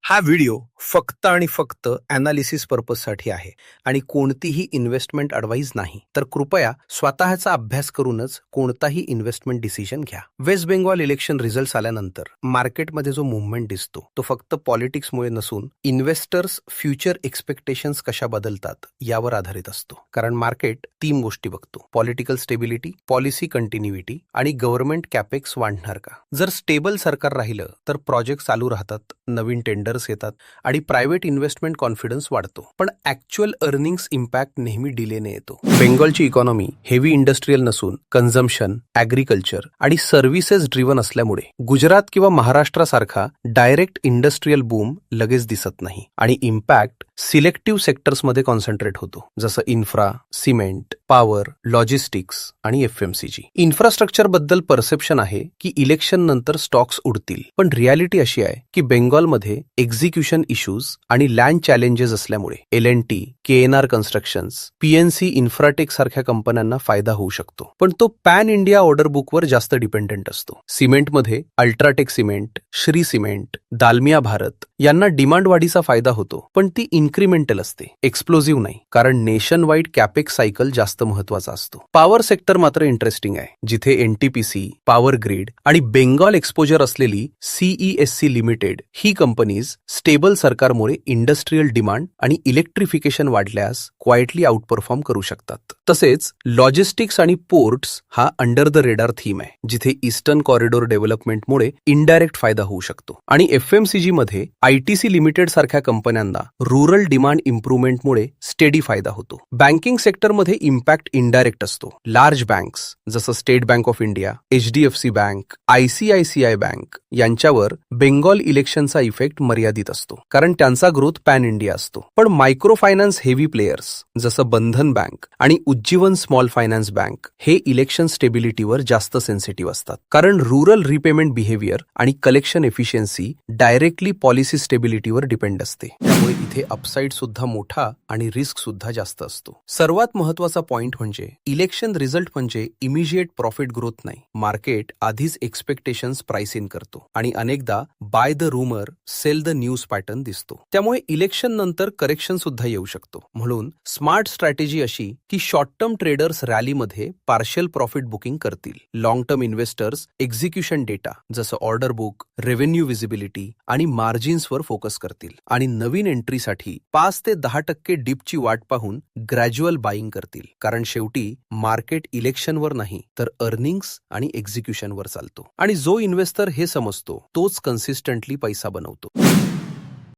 हा व्हिडिओ फक्त आणि फक्त ॲनालिसिस पर्पजसाठी आहे आणि कोणतीही इन्व्हेस्टमेंट ॲडवाइस नाही. तर कृपया स्वतःचा अभ्यास करूनच कोणताही इन्व्हेस्टमेंट डिसिजन घ्या. वेस्ट बेंगॉल इलेक्शन रिझल्ट्स आल्यानंतर मार्केटमध्ये जो मूव्हमेंट दिसतो तो फक्त पॉलिटिक्समुळे नसून इन्व्हेस्टर्स फ्युचर एक्सपेक्टेशन्स कशा बदलतात यावर आधारित असतो. कारण मार्केट 3 गोष्टी बघतो: पॉलिटिकल स्टेबिलिटी, पॉलिसी कंटिन्युइटी आणि गव्हर्नमेंट कॅपेक्स वाढणार का. जर स्टेबल सरकार राहिलं तर प्रोजेक्ट चालू राहतात, नवीन टेंडर्स येतात आणि प्रायव्हेट इन्व्हेस्टमेंट कॉन्फिडन्स वाढतो. पण ॲक्च्युअल अर्निंग्स इम्पॅक्ट नेहमी डिलेने येतो. बेंगॉलची इकॉनॉमी हेवी इंडस्ट्रियल नसून कन्झम्पशन, ॲग्रिकल्चर आणि सर्व्हिसेस ड्रिव्हन असल्यामुळे गुजरात किंवा महाराष्ट्रासारखा डायरेक्ट इंडस्ट्रियल बूम लगेच दिसत नाही आणि इम्पॅक्ट सिलेक्टिव्ह सेक्टर्समध्ये कॉन्सन्ट्रेट होतो, जसं इन्फ्रा, सिमेंट, पॉवर, लॉजिस्टिक्स आणि एफएमसीजी. इन्फ्रास्ट्रक्चर बद्दल परसेप्शन आहे की इलेक्शन नंतर स्टॉक्स उडतील, पण रियालिटी अशी आहे की बेंगॉलमध्ये एक्झिक्युशन इश्यूज आणि लँड चॅलेंजेस असल्यामुळे L&T, KNR constructions, PNC Infratech सारख्या कंपन्यांना फायदा होऊ शकतो, पण तो पॅन इंडिया ऑर्डर बुकवर जास्त डिपेंडेंट असतो. सिमेंटमध्ये UltraTech cement, Shree cement, Dalmia Bharat यांना डिमांड वाढीचा फायदा होतो, पण ती इन्क्रिमेंटल असते, एक्सप्लोजिव्ह नाही, कारण नेशन वाईड कॅपेक्स सायकल जास्त महत्वाचा असतो. पॉवर सेक्टर मात्र इंटरेस्टिंग आहे, जिथे NTPC, पॉवर ग्रीड आणि बेंगॉल एक्सपोजर असलेली CESC लिमिटेड ही कंपनीज स्टेबल सरकारमुळे इंडस्ट्रियल डिमांड आणि इलेक्ट्रिफिकेशन वाढल्यास क्वाइटली आउटपरफॉर्म करू शकतात. तसेच लॉजिस्टिक्स आणि पोर्ट्स हा अंडर द रेडार थीम आहे, जिथे ईस्टर्न कॉरिडॉर डेव्हलपमेंटमुळे इनडायरेक्ट फायदा होऊ शकतो. आणि FMCG मध्ये ITC लिमिटेड सारख्या कंपन्यांना रुरल डिमांड इम्प्रूव्हमेंटमुळे स्टेडी फायदा होतो. बँकिंग सेक्टरमध्ये इम्पॅक्ट इनडायरेक्ट असतो. लार्ज बँक्स जसं state bank of India, HDFC bank, ICICI bank यांच्यावर बेंगॉल इलेक्शनचा इफेक्ट मर्यादित असतो, कारण त्यांचा ग्रोथ पॅन इंडिया असतो. पण मायक्रो फायनान्स हेवी प्लेयर्स जसं बंधन बँक आणि उज्जीवन स्मॉल फायनान्स बँक हे इलेक्शन स्टेबिलिटीवर जास्त सेन्सिटिव्ह असतात, कारण रुरल रिपेमेंट बिहेवियर आणि कलेक्शन एफिशियन्सी डायरेक्टली पॉलिसी स्टेबिलिटीवर डिपेंड असते. त्यामुळे इथे अपसाईड सुद्धा मोठा आणि रिस्क सुद्धा जास्त असतो. सर्वात महत्वाचा पॉइंट म्हणजे इलेक्शन रिझल्ट म्हणजे इमिजिएट प्रॉफिट ग्रोथ नाही. मार्केट आधीच एक्सपेक्टेशन्स प्राइस इन करतो आणि अनेकदा by the rumour sale the news pattern दिसतो. त्यामुळे इलेक्शन नंतर करेक्शन सुद्धा येऊ शकतो. म्हणून स्मार्ट स्ट्रॅटेजी अशी की शॉर्ट टर्म ट्रेडर्स रॅलीमध्ये पार्शियल प्रॉफिट बुकिंग करतील. Long term investors execution data जसं ऑर्डर बुक, रेव्हेन्यू विजिबिलिटी आणि मार्जिन्सवर फोकस करतील आणि नवीन एंट्रीसाठी 5 ते 10% डिपची वाट पाहून ग्रॅज्युअल बाईंग करतील. कारण शेवटी मार्केट इलेक्शनवर नाही तर अर्निंग्स आणि एक्झिक्युशनवर चालतो आणि जो इन्व्हेस्टर हे समजतो तोच कन्सिस्टंटली पैसा बनवतो.